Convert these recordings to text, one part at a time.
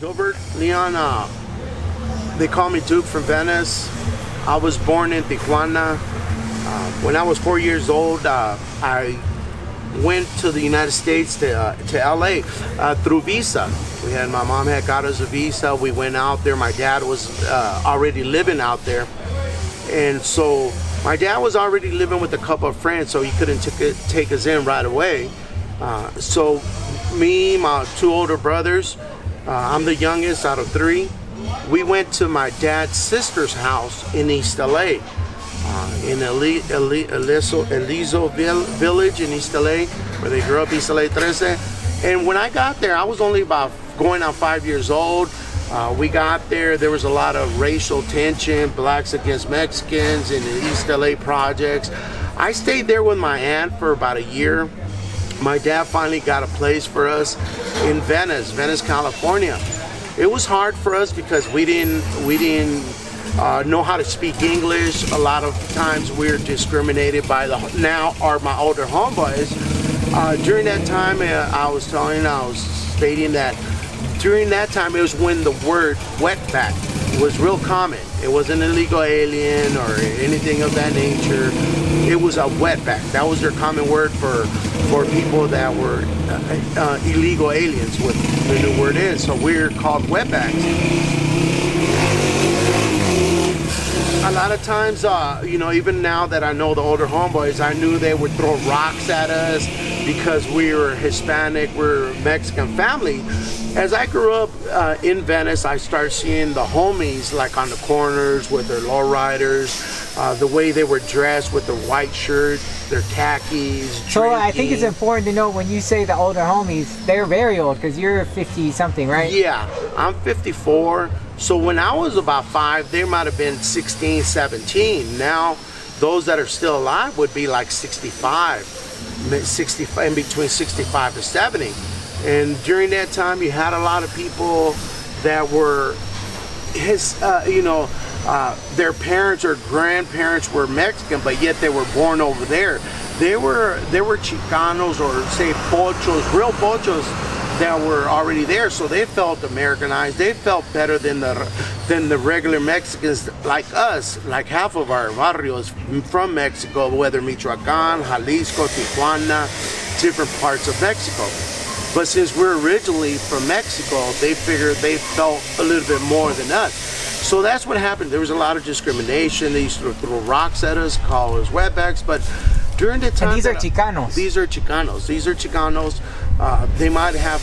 Gilbert Leon, they call me Duke from Venice. I was born in Tijuana. When I was 4 years old, I went to the United States to LA through visa. My mom had got us a visa. We went out there. My dad was already living out there. And so my dad was already living with a couple of friends, so he couldn't take us in right away. So me, my two older brothers, I'm the youngest out of three. We went to my dad's sister's house in East LA, in Aliso village in East LA, where they grew up, East LA 13. And when I got there, I was only about going on 5 years old. We got there was a lot of racial tension, blacks against Mexicans in the East LA projects. I stayed there with my aunt for about a year. My dad finally got a place for us in Venice, California. It was hard for us because we didn't know how to speak English. A lot of times we were discriminated by my older homeboys. During that time, I was stating that during that time it was when the word wetback was real common. It wasn't an illegal alien or anything of that nature. It was a wetback. That was their common word for people that were illegal aliens, what the new word is. So we're called wetbacks. A lot of times, even now that I know the older homeboys, I knew they would throw rocks at us because we were Hispanic, we're a Mexican family. As I grew up in Venice, I started seeing the homies like on the corners with their lowriders, the way they were dressed with the white shirt, their khakis. So drinking. I think it's important to know when you say the older homies, they're very old because you're 50 something, right? Yeah, I'm 54. So when I was about 5, they might have been 16, 17. Now, those that are still alive would be like 65, in between 65 to 70. And during that time, you had a lot of people that were their parents or grandparents were Mexican, but yet they were born over there. They were Chicanos or say pochos, real pochos that were already there, so they felt Americanized. They felt better than the regular Mexicans like us. Like half of our barrio is from Mexico, whether Michoacan, Jalisco, Tijuana, different parts of Mexico. But since we're originally from Mexico, they figured they felt a little bit more than us. So that's what happened. There was a lot of discrimination. They used to throw rocks at us, call us wetbacks, but during the time... And these are Chicanos. These are Chicanos. They might have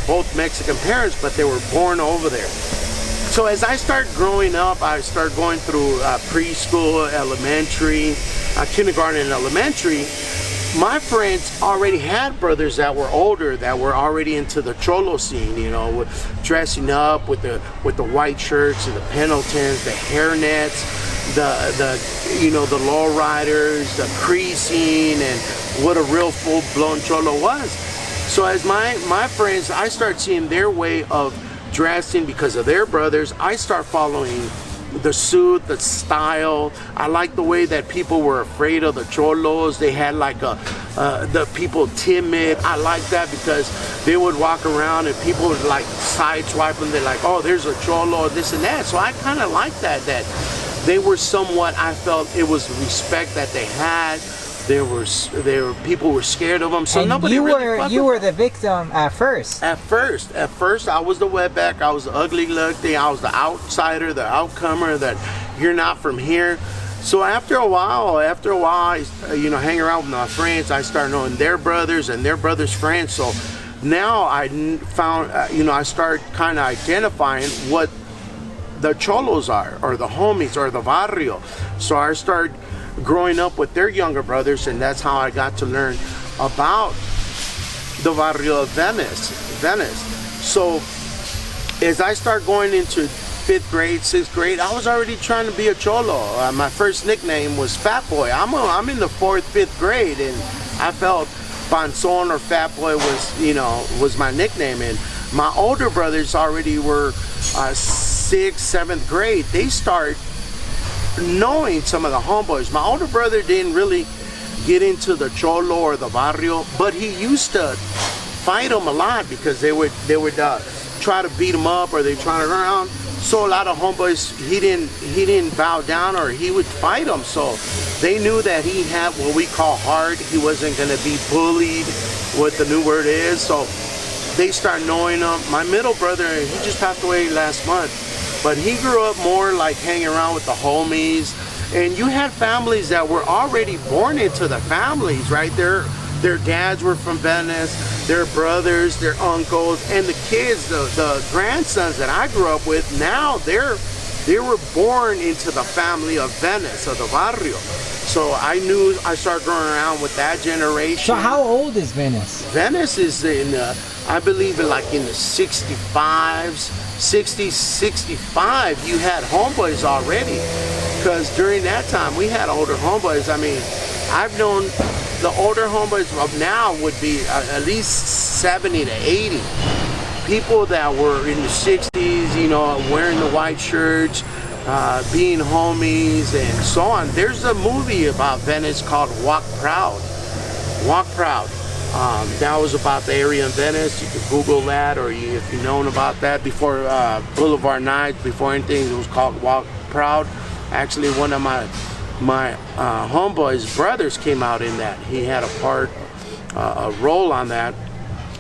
both Mexican parents, but they were born over there. So as I start growing up, I start going through preschool, elementary, kindergarten and elementary. My friends already had brothers that were older, that were already into the cholo scene, with dressing up with the white shirts and the Pendletons, the hairnets, the low riders, the creasing, and what a real full-blown cholo was. So as my friends, I start seeing their way of dressing because of their brothers. I start following the suit, the style. I like the way that people were afraid of the cholos. They had like the people timid. I like that because they would walk around and people would like sideswipe them. They're like, oh, there's a cholo, this and that. So I kind of like that they were somewhat, I felt it was respect that they had. People were scared of them, so and nobody you really were the victim at first. At first, I was the wetback. I was the ugly looking. I was the outsider, the outcomer. That you're not from here. So after a while, I hang around with my friends. I start knowing their brothers and their brothers' friends. So now I found, I start kind of identifying what the cholos are, or the homies, or the barrio. So I start growing up with their younger brothers, and that's how I got to learn about the barrio of Venice. So as I start going into 5th grade, 6th grade, I was already trying to be a cholo. My first nickname was Fat Boy. I'm in the 4th, 5th grade, and I felt Panzon or Fat Boy was my nickname. And my older brothers already were 6th, 7th grade. They start knowing some of the homeboys. My older brother didn't really get into the cholo or the barrio, but he used to fight them a lot because they would try to beat him up or they try to run around. So a lot of homeboys, he didn't bow down or he would fight them. So they knew that he had what we call heart. He wasn't going to be bullied, what the new word is. So they start knowing him. My middle brother, he just passed away last month, but he grew up more like hanging around with the homies. And you had families that were already born into the families, right? Their dads were from Venice, their brothers, their uncles, and the kids, the grandsons that I grew up with, now they were born into the family of Venice, of the barrio. So I started growing around with that generation. So how old is Venice? Venice is in, I believe, in the 65s, 60s, 65, you had homeboys already. Because during that time, we had older homeboys. I mean, I've known the older homeboys of now would be at least 70 to 80. People that were in the 60s, you know, wearing the white shirts, being homies and so on. There's a movie about Venice called Walk Proud. Walk Proud. That was about the area in Venice. You could Google that, or if you've known about that before Boulevard Nights, before anything, it was called Walk Proud. Actually, one of my homeboy's brothers came out in that. He had a role on that.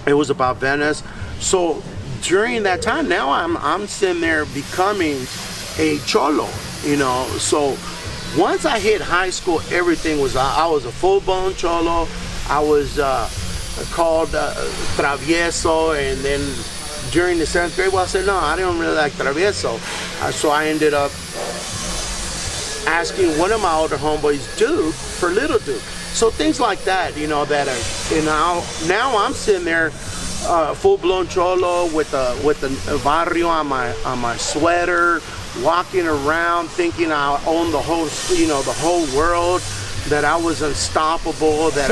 It was about Venice. So during that time, now I'm sitting there becoming a cholo, you know. So once I hit high school, everything was, I was a full-blown cholo. I was called travieso, and then during the 7th grade, well, I said, no, I don't really like travieso. So I ended up asking one of my older homeboys, Duke, for Little Duke. So things like that, you know, that are, you know, now I'm sitting there, full-blown cholo with the barrio on my sweater, walking around thinking I own the whole, you know, the whole world, that I was unstoppable, that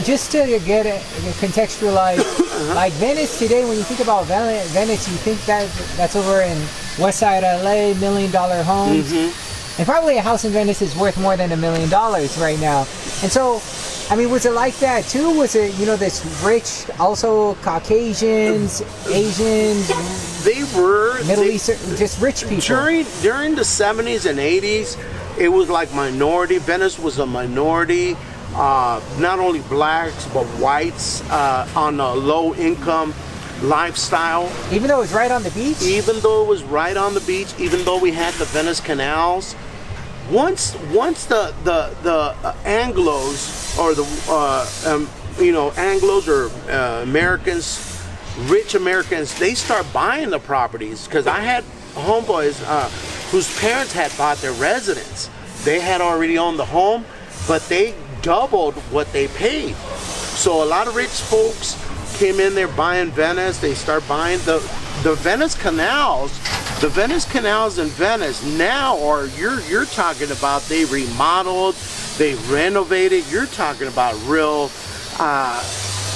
just to get it contextualize, like Venice today, when you think about Venice, you think that's over in West Side LA, $1 million homes. And probably a house in Venice is worth more than $1 million right now. And so, I mean, was it like that too? Was it, you know, this rich, also Caucasians, Asians? They were Middle Eastern, just rich people. During the 70s and 80s, it was like minority. Venice was a minority. Not only blacks, but whites on a low income lifestyle. Even though it was right on the beach? Even though it was right on the beach, even though we had the Venice canals. Once the Anglos, or the you know, Anglos or Americans, rich Americans, they start buying the properties, because I had homeboys whose parents had bought their residence. They had already owned the home, but they doubled what they paid. So a lot of rich folks came in there buying Venice. They start buying the Venice canals. The Venice canals in Venice now, or you're talking about, they remodeled, they renovated. You're talking about real,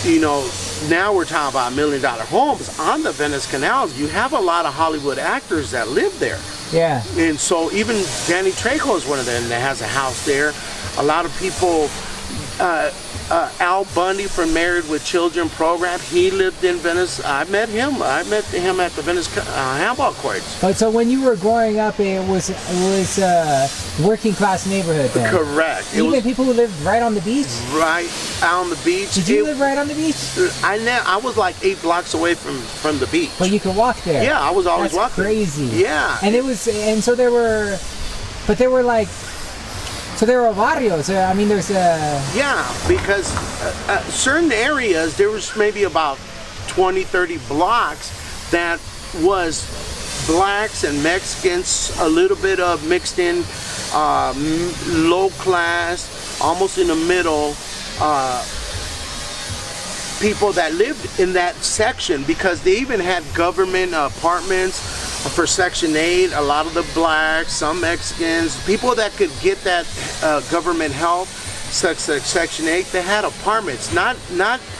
you know, now we're talking about $1 million homes on the Venice canals. You have a lot of Hollywood actors that live there. Yeah. And so even Danny Trejo is one of them that has a house there. A lot of people, Al Bundy from Married with Children program, he lived in Venice. I met him at the Venice handball courts. But so when you were growing up, it was working class neighborhood then? Correct. Even people who lived right on the beach? Right on the beach. Did you live right on the beach? I was like 8 blocks away from the beach. But you could walk there? Yeah, I was always That's walking. Crazy. Yeah. And so there were barrios. I mean, there's a... Yeah, because certain areas, there was maybe about 20, 30 blocks that was blacks and Mexicans, a little bit of mixed in, low class, almost in the middle, people that lived in that section, because they even had government apartments for Section 8, a lot of the blacks, some Mexicans, people that could get that government help, Section 8, they had apartments, not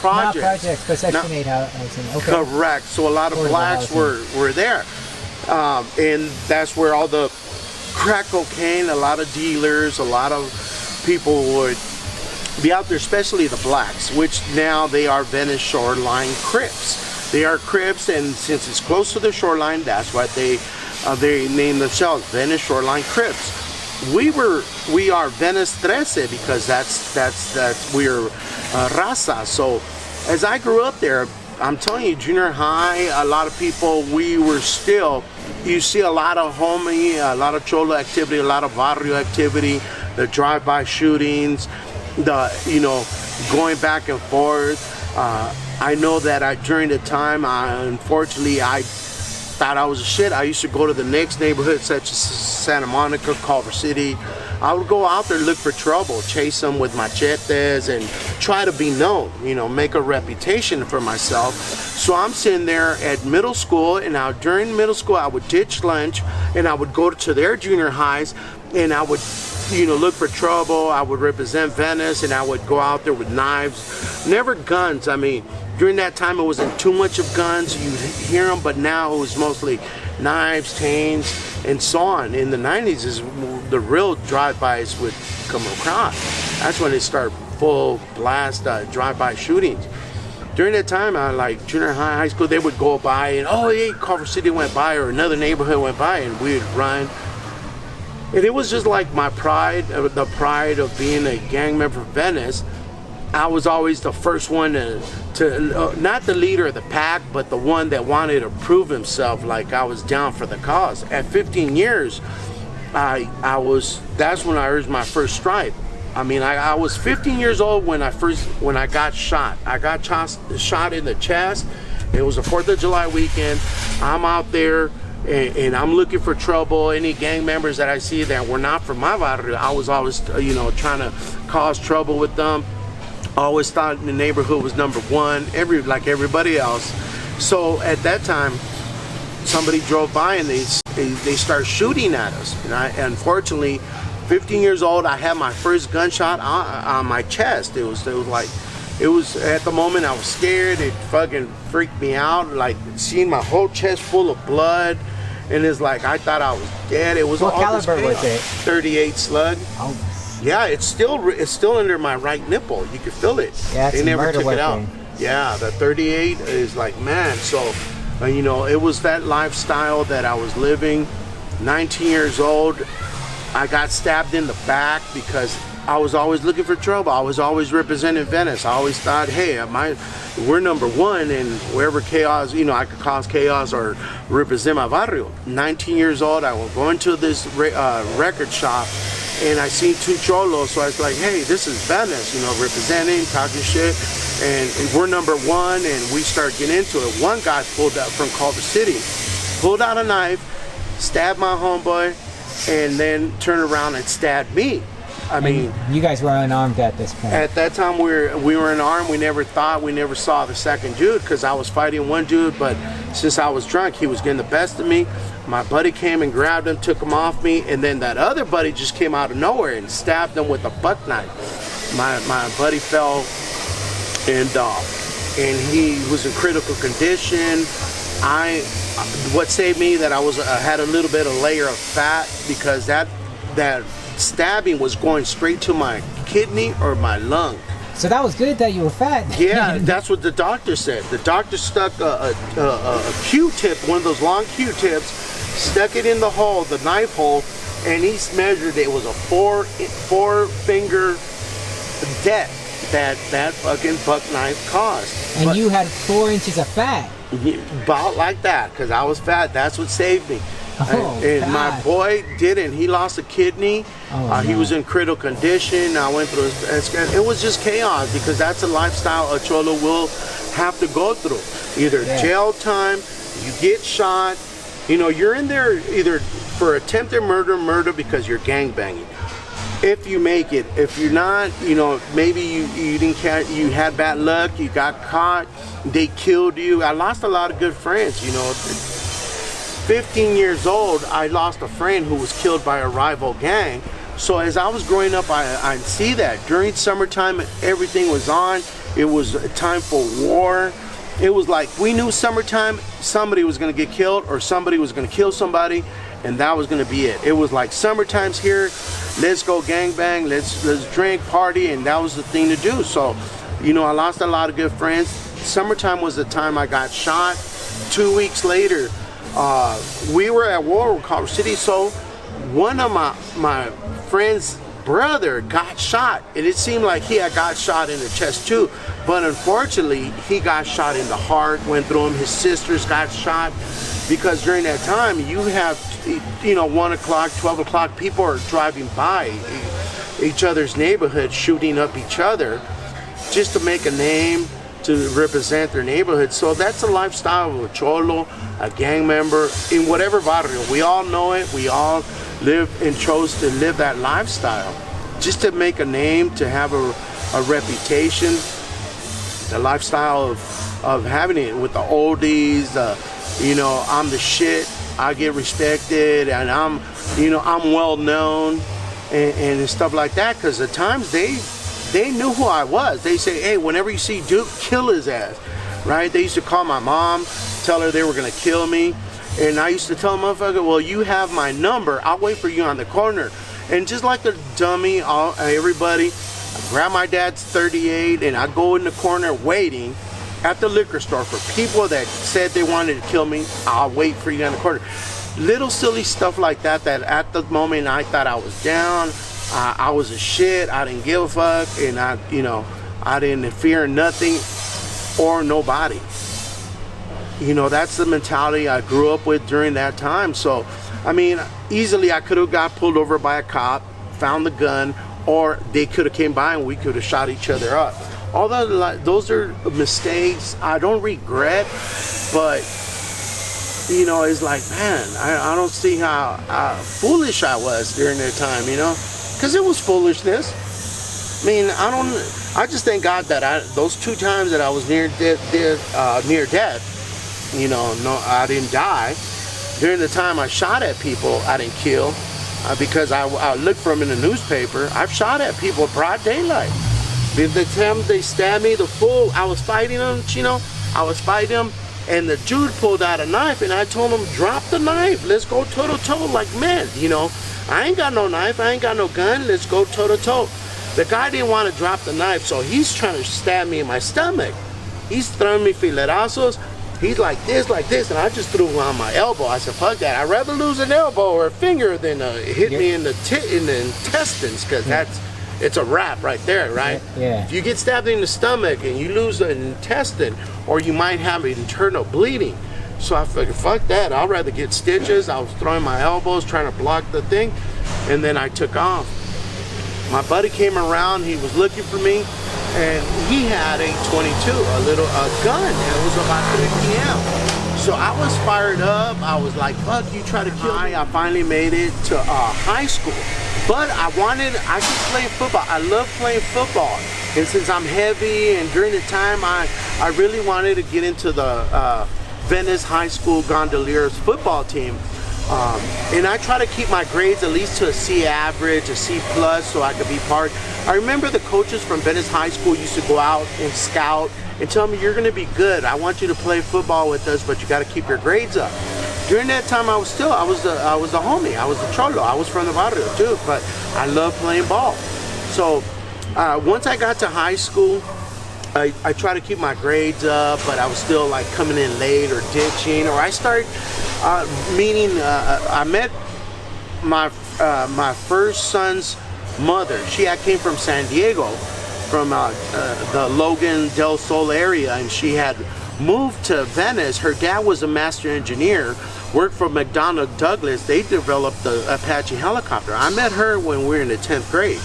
projects. Not projects, but Section 8 housing. Okay. Correct. So a lot of blacks were there. And that's where all the crack cocaine, a lot of dealers, a lot of people would be out there, especially the blacks, which now they are Venice Shoreline Crips. They are Crips, and since it's close to the shoreline, that's why they named themselves Venice Shoreline Crips. We are Venice 13 because that's we're raza. So as I grew up there, I'm telling you, junior high, a lot of people, we were still, you see a lot of homie, a lot of cholo activity, a lot of barrio activity, the drive-by shootings, going back and forth. I know that during the time, unfortunately, I thought I was a shit. I used to go to the next neighborhood, such as Santa Monica, Culver City. I would go out there, look for trouble, chase them with machetes, and try to be known, make a reputation for myself. So I'm sitting there at middle school, and now during middle school, I would ditch lunch, and I would go to their junior highs, and I would look for trouble. I would represent Venice, and I would go out there with knives, never guns. I mean, during that time, it wasn't too much of guns. You hear them, but now it was mostly knives, chains, and so on. In the 90s is the real drive-bys would come across. That's when it started full blast drive-by shootings. During that time, like junior high, high school, they would go by and, Culver City went by, or another neighborhood went by, and we would run. And it was just like my pride, the pride of being a gang member of Venice. I was always the first one to not the leader of the pack, but the one that wanted to prove himself, like I was down for the cause. At 15 years, that's when I earned my first stripe. I mean, I was 15 years old when I got shot. I got shot in the chest. It was a 4th of July weekend. I'm out there and I'm looking for trouble. Any gang members that I see that were not from my barrio, I was always, trying to cause trouble with them. Always thought the neighborhood was number one, like everybody else. So at that time, somebody drove by and they start shooting at us. And unfortunately, 15 years old, I had my first gunshot on my chest. It was at the moment I was scared. It fucking freaked me out. Like seeing my whole chest full of blood, and it's like I thought I was dead. It was what caliber was it? 38 slug. Oh. Yeah, it's still under my right nipple. You can feel it. Yeah, they never took it out. Yeah, the 38 is like, man. So, it was that lifestyle that I was living. 19 years old, I got stabbed in the back because I was always looking for trouble. I was always representing Venice. I always thought, hey, we're number one, and wherever chaos, I could cause chaos or represent my barrio. 19 years old, I was going to this record shop, and I seen two cholos, so I was like, hey, this is Venice, representing, talking shit, and we're number one, and we start getting into it. One guy pulled out from Culver City, pulled out a knife, stabbed my homeboy, and then turned around and stabbed me. I mean, you guys were unarmed at this point. At that time, we were unarmed. We never saw the second dude because I was fighting one dude, but since I was drunk, he was getting the best of me. My buddy came and grabbed him, took him off me, and then that other buddy just came out of nowhere and stabbed him with a buck knife. My buddy fell, and he was in critical condition. What saved me that I had a little bit of layer of fat, because that stabbing was going straight to my kidney or my lung. So that was good that you were fat. Yeah, that's what the doctor said. The doctor stuck a Q-tip, one of those long Q-tips, stuck it in the hole, the knife hole, and he measured it was a four-finger dent that fucking buck knife caused. And you had 4 inches of fat. About like that, because I was fat. That's what saved me. And my boy didn't. He lost a kidney. He was in critical condition. I went through it was just chaos, because that's a lifestyle a cholo will have to go through. Either jail time, you get shot. You're in there either for attempted murder because you're gangbanging. If you make it, if you're not, maybe you didn't catch, you had bad luck, you got caught, they killed you. I lost a lot of good friends. 15 years old, I lost a friend who was killed by a rival gang. So as I was growing up, I see that during summertime, everything was on. It was a time for war. It was like we knew summertime, somebody was going to get killed or somebody was going to kill somebody, and that was going to be it. It was like summertime's here, let's go gangbang, let's drink, party, and that was the thing to do. So, I lost a lot of good friends. summertime was the time I got shot. 2 weeks later, we were at war with Culver City, so one of my friend's brother got shot, and it seemed like he had got shot in the chest too, but unfortunately he got shot in the heart, went through him. His sisters got shot, because during that time you have 1 o'clock, 12 o'clock, people are driving by each other's neighborhood shooting up each other just to make a name, to represent their neighborhood. So that's a lifestyle of a cholo, a gang member, in whatever barrio. We all know it. We all live and chose to live that lifestyle, just to make a name, to have a reputation, the lifestyle of having it with the oldies, I'm the shit, I get respected, and I'm well known, and stuff like that, because at times they knew who I was. They say, hey, whenever you see Duke, kill his ass, right? They used to call my mom, tell her they were gonna kill me, and I used to tell motherfucker, well, you have my number, I'll wait for you on the corner. And just like a dummy, everybody, I grab my dad's 38 and I go in the corner waiting at the liquor store for people that said they wanted to kill me. I'll wait for you on the corner. Little silly stuff like that at the moment I thought I was down, I was a shit, I didn't give a fuck, and I didn't fear nothing or nobody. That's the mentality I grew up with during that time. So, I mean, easily I could have got pulled over by a cop, found the gun, or they could have came by and we could have shot each other up. Although those are mistakes I don't regret, but it's like, man, I don't see how foolish I was during that time, because it was foolishness. I mean, I just thank God that those 2 times that I was near death, no, I didn't die. During the time I shot at people, I didn't kill, because I looked for them in the newspaper. I've shot at people broad daylight. The time they stabbed me, I was fighting them, and the dude pulled out a knife, and I told him, drop the knife, let's go toe-to-toe like men, I ain't got no knife, I ain't got no gun, let's go toe-to-toe. The guy didn't want to drop the knife, so he's trying to stab me in my stomach. He's throwing me filerazos. He's like this, and I just threw him on my elbow. I said, fuck that, I'd rather lose an elbow or a finger than hit me in the intestines, because it's a wrap right there, right? Yeah. If you get stabbed in the stomach and you lose an intestine, or you might have internal bleeding. So I figured, fuck that, I'd rather get stitches. I was throwing my elbows, trying to block the thing, and then I took off. My buddy came around, he was looking for me, and he had a .22, a gun, and it was about 3 p.m. So I was fired up. I was like, fuck, you try to kill me. I finally made it to high school, but I could play football. I love playing football, and since I'm heavy, and during the time I really wanted to get into the Venice High School Gondoliers football team. And I try to keep my grades at least to a C average, a C plus, so I could be part. I remember the coaches from Venice High School used to go out and scout and tell me, you're going to be good. I want you to play football with us, but you got to keep your grades up. During that time, I was the homie. I was the cholo. I was from the barrio too, but I love playing ball. So once I got to high school, I try to keep my grades up, but I was still like coming in late or ditching, or I started I met my first son's mother. She came from San Diego, from the Logan del Sol area, and she had moved to Venice. Her dad was a master engineer, worked for McDonnell Douglas. They developed the Apache helicopter. I met her when we were in the 10th grade.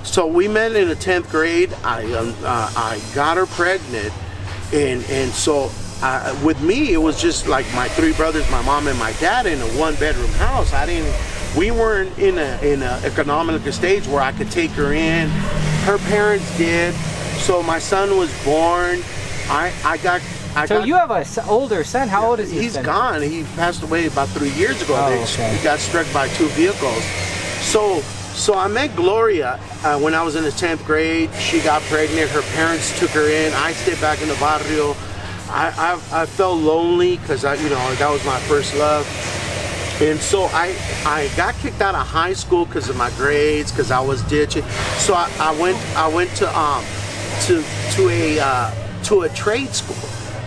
So we met in the 10th grade. I got her pregnant, and so with me, it was just like my 3 brothers, my mom, and my dad in a 1-bedroom house. We weren't in an economical stage where I could take her in. Her parents did. So my son was born. So you have an older son. How old is he? He's gone. He passed away about 3 years ago. Oh, okay. He got struck by 2 vehicles. So I met Gloria when I was in the 10th grade. She got pregnant. Her parents took her in. I stayed back in the barrio. I felt lonely because that was my first love. And so I got kicked out of high school because of my grades, because I was ditching. So I went to to a trade school.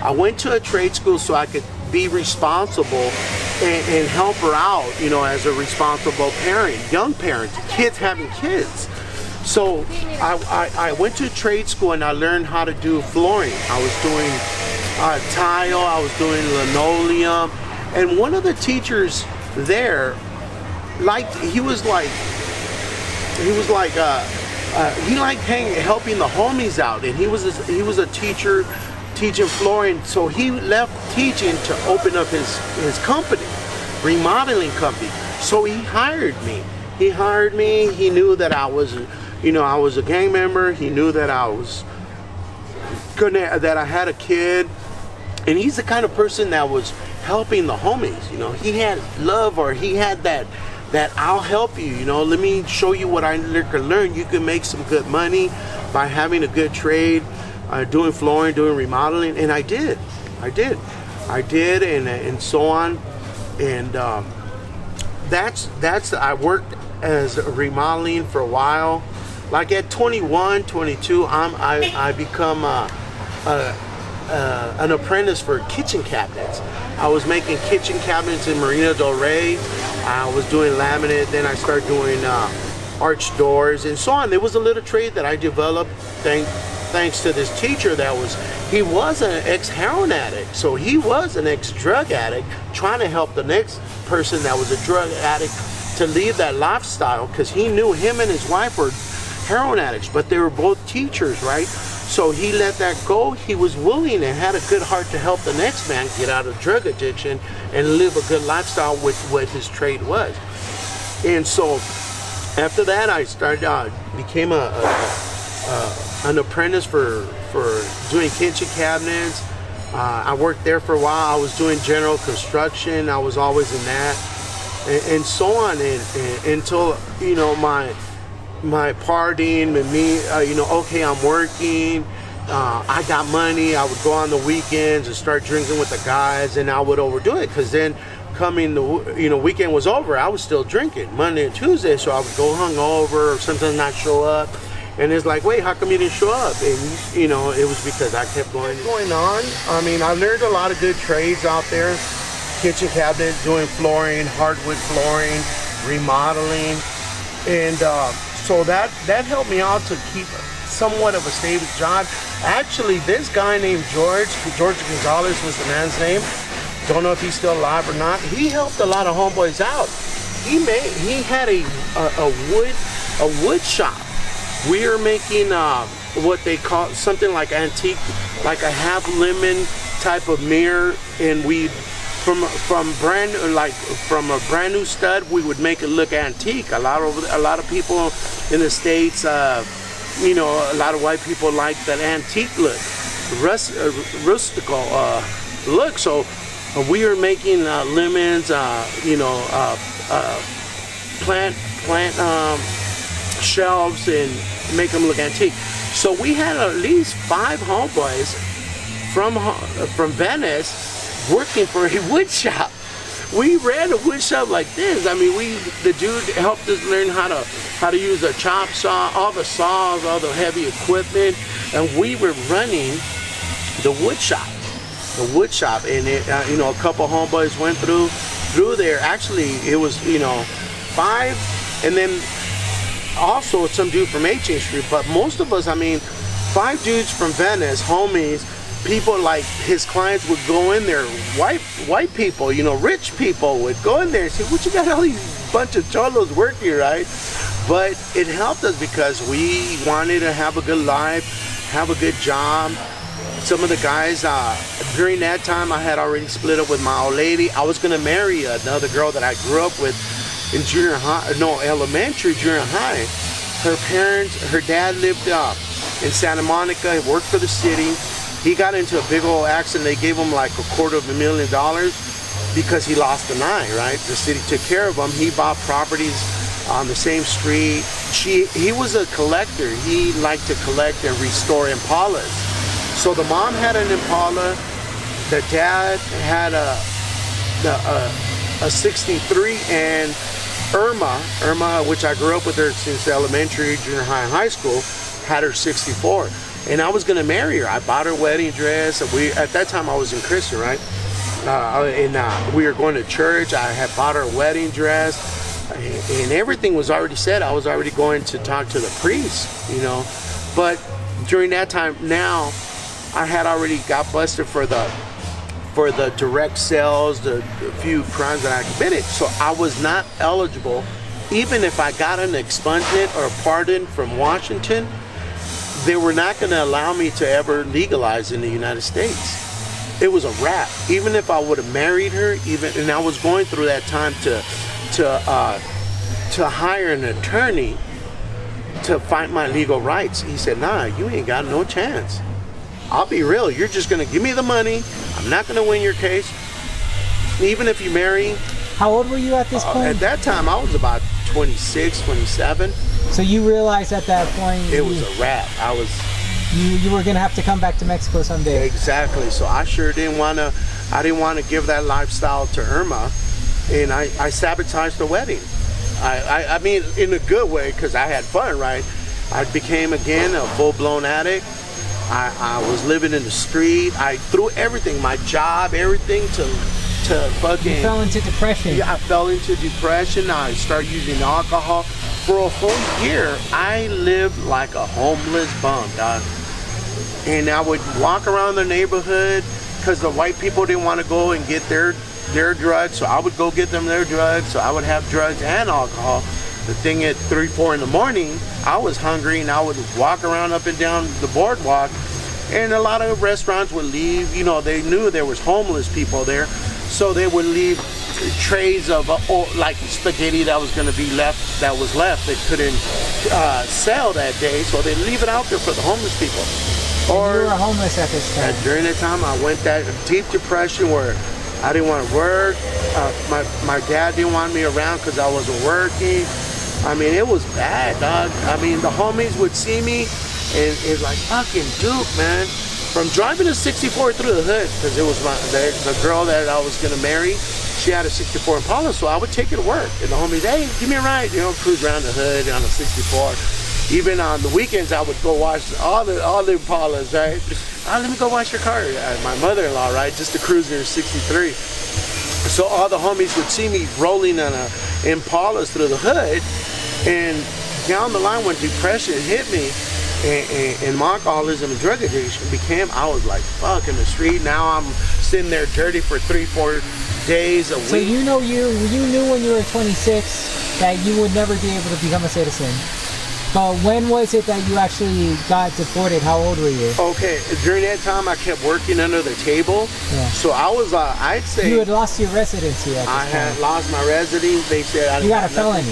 I went to a trade school so I could be responsible and help her out, you know, as a responsible parent, young parent, kids having kids. So I went to trade school and I learned how to do flooring. I was doing tile, I was doing linoleum, and one of the teachers there, he liked helping the homies out, and he was a teacher teaching flooring. So he left teaching to open up his company, remodeling company. So he hired me. He knew that I was, you know, I was a gang member. He knew that that I had a kid, and he's the kind of person that was helping the homies. You know, he had love, or he had that I'll help you. You know, let me show you what I can learn. You can make some good money by having a good trade, doing flooring, doing remodeling, and I did, and so on, and I worked as a remodeling for a while. Like at 21, 22, I become an apprentice for kitchen cabinets. I was making kitchen cabinets in Marina Del Rey. I was doing laminate. Then I started doing arch doors and so on. There was a little trade that I developed thanks to this teacher he was an ex-heroin addict. So he was an ex-drug addict trying to help the next person that was a drug addict to leave that lifestyle, because he knew him and his wife were heroin addicts, but they were both teachers, right? So he let that go. He was willing and had a good heart to help the next man get out of drug addiction and live a good lifestyle with what his trade was. And so after that, I became an apprentice for doing kitchen cabinets. I worked there for a while. I was doing general construction. I was always in that, and so on, and until, you know, my partying and me, you know, okay, I'm working, I got money, I would go on the weekends and start drinking with the guys, and I would overdo it, because then coming the, you know, weekend was over, I was still drinking Monday and Tuesday, so I would go hungover or sometimes not show up, and it's like, wait, how come you didn't show up? And, you know, it was because I kept going on. I mean, I learned a lot of good trades out there: kitchen cabinet, doing flooring, hardwood flooring, remodeling, and so that helped me out to keep somewhat of a stable job. Actually, this guy named George Gonzalez was the man's name. Don't know if he's still alive or not. He helped a lot of homeboys out. He had a wood shop. We were making what they call something like antique, like a half lemon type of mirror, and we from a brand new stud, we would make it look antique. A lot of people in the States, you know, a lot of white people like that antique look, rustical look. So we were making lemons, you know, plant shelves and make them look antique. So we had at least 5 homeboys from Venice working for a wood shop. We ran a wood shop like this. I mean, the dude helped us learn how to use a chop saw, all the saws, all the heavy equipment, and we were running the wood shop. And it, you know, a couple homeboys went through there. Actually, it was, you know, 5, and then also some dude from 18th Street. But most of us, I mean, 5 dudes from Venice, homies. People like his clients would go in there, white people, you know, rich people would go in there and say, what you got all these bunch of cholos working, right? But it helped us because we wanted to have a good life, have a good job. Some of the guys, during that time, I had already split up with my old lady. I was gonna marry another girl that I grew up with in elementary, junior high. Her dad lived in Santa Monica, worked for the city. He got into a big old accident. They gave him like $250,000 because he lost an eye, right? The city took care of him. He bought properties on the same street. He was a collector. He liked to collect and restore Impalas. So the mom had an Impala. The dad had a 63, and Irma, which I grew up with her since elementary, junior high, and high school, had her 64. and I was gonna marry her. I bought her wedding dress. At that time I was in Christian, right? And we were going to church. I had bought her a wedding dress, and everything was already set. I was already going to talk to the priest, you know. But during that time, now I had already got busted for the direct sales, the few crimes that I committed. So I was not eligible, even if I got an expungement or a pardon from Washington. They were not going to allow me to ever legalize in the United States. It was a wrap. Even if I would have married her, and I was going through that time to hire an attorney to fight my legal rights. He said, nah, you ain't got no chance. I'll be real. You're just going to give me the money. I'm not going to win your case. Even if you marry. How old were you at this point? At that time, I was about 26, 27. So you realized at that point it was a wrap. You were gonna have to come back to Mexico someday. Exactly. So I sure didn't want to give that lifestyle to Irma, and I sabotaged the wedding. I mean, in a good way, because I had fun, right? I became again a full-blown addict. I was living in the street. I threw everything, my job, everything to fucking. You fell into depression. Yeah, I fell into depression. I started using alcohol. For a whole year, I lived like a homeless bum, dog. And I would walk around the neighborhood because the white people didn't want to go and get their drugs, so I would go get them their drugs. So I would have drugs and alcohol. The thing at 3, 4 in the morning, I was hungry, and I would walk around up and down the boardwalk, and a lot of restaurants would leave. You know, they knew there was homeless people there, so they would leave trays of like spaghetti that was going to be left, that they couldn't sell that day, so they leave it out there for the homeless people. Or you were homeless at this time. During that time, I went that deep depression where I didn't want to work. My dad didn't want me around because I wasn't working. I mean, it was bad, dog. I mean, the homies would see me, and it's like, fucking Duke, man. From driving a 64 through the hood, because it was the girl that I was gonna marry. She had a 64 Impala, so I would take her to work. And the homies, hey, give me a ride, you know, cruise around the hood on a 64. Even on the weekends, I would go wash all the Impalas, right? Let me go wash your car. My mother-in-law, right, just to cruise in her 63. So all the homies would see me rolling on a Impalas through the hood, and down the line when depression hit me, and my alcoholism and drug addiction I was like, fuck, in the street. Now I'm sitting there dirty for 3, 4 days a week. So you knew when you were 26 that you would never be able to become a citizen. But when was it that you actually got deported? How old were you? Okay, during that time I kept working under the table. Yeah. So I was, I'd say... You had lost your residency at this I had lost my residency. They said... You got a felony.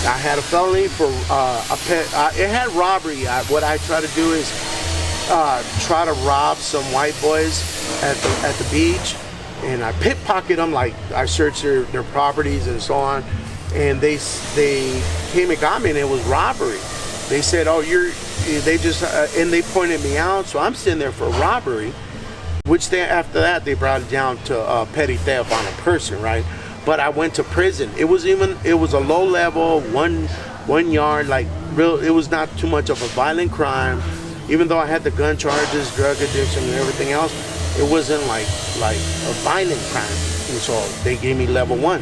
I had a felony for it had robbery. What I try to do is try to rob some white boys at the beach, and I pickpocket them. Like, I searched their properties and so on, and they came and got me, and it was robbery. They said, oh, and they pointed me out, so I'm sitting there for robbery, which after that they brought it down to petty theft on a person, right? But I went to prison. It was a low level, one yard, like it was not too much of a violent crime. Even though I had the gun charges, drug addiction, and everything else, it wasn't like a violent crime. And so they gave me level 1.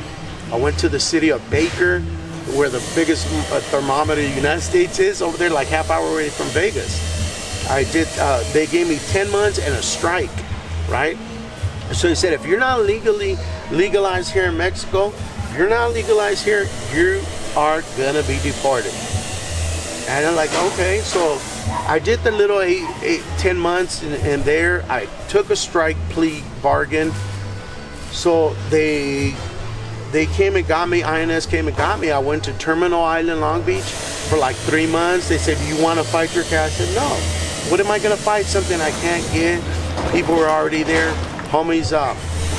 I went to the city of Baker, where the biggest thermometer in the United States is, over there, like half hour away from Vegas. They gave me 10 months and a strike, right? So he said, if you're not legalized here in Mexico, if you're not legalized here, you are gonna be deported. And I'm like, okay. So I did the little 10 months and there I took a strike plea bargain. So they came and got me, INS came and got me. I went to Terminal Island, Long Beach for like 3 months. They said, do you want to fight your case? I said, no. What am I going to fight? Something I can't get. People were already there. Homies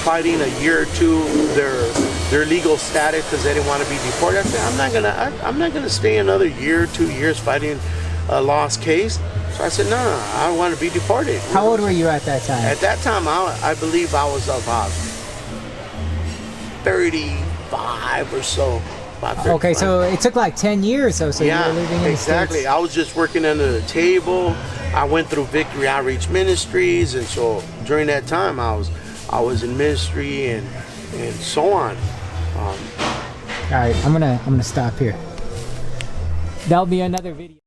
fighting a year or two their legal status because they didn't want to be deported. I said, I'm not gonna stay another year, 2 years fighting a lost case. So I said, no, I want to be deported. How old were you at that time? At that time, I believe I was about 35 or so. Okay, so it took like 10 years though, so yeah, you were living in exactly. the States. I was just working under the table. I went through Victory Outreach Ministries, and so during that time I was in ministry and so on. All right, I'm gonna stop here. That'll be another video.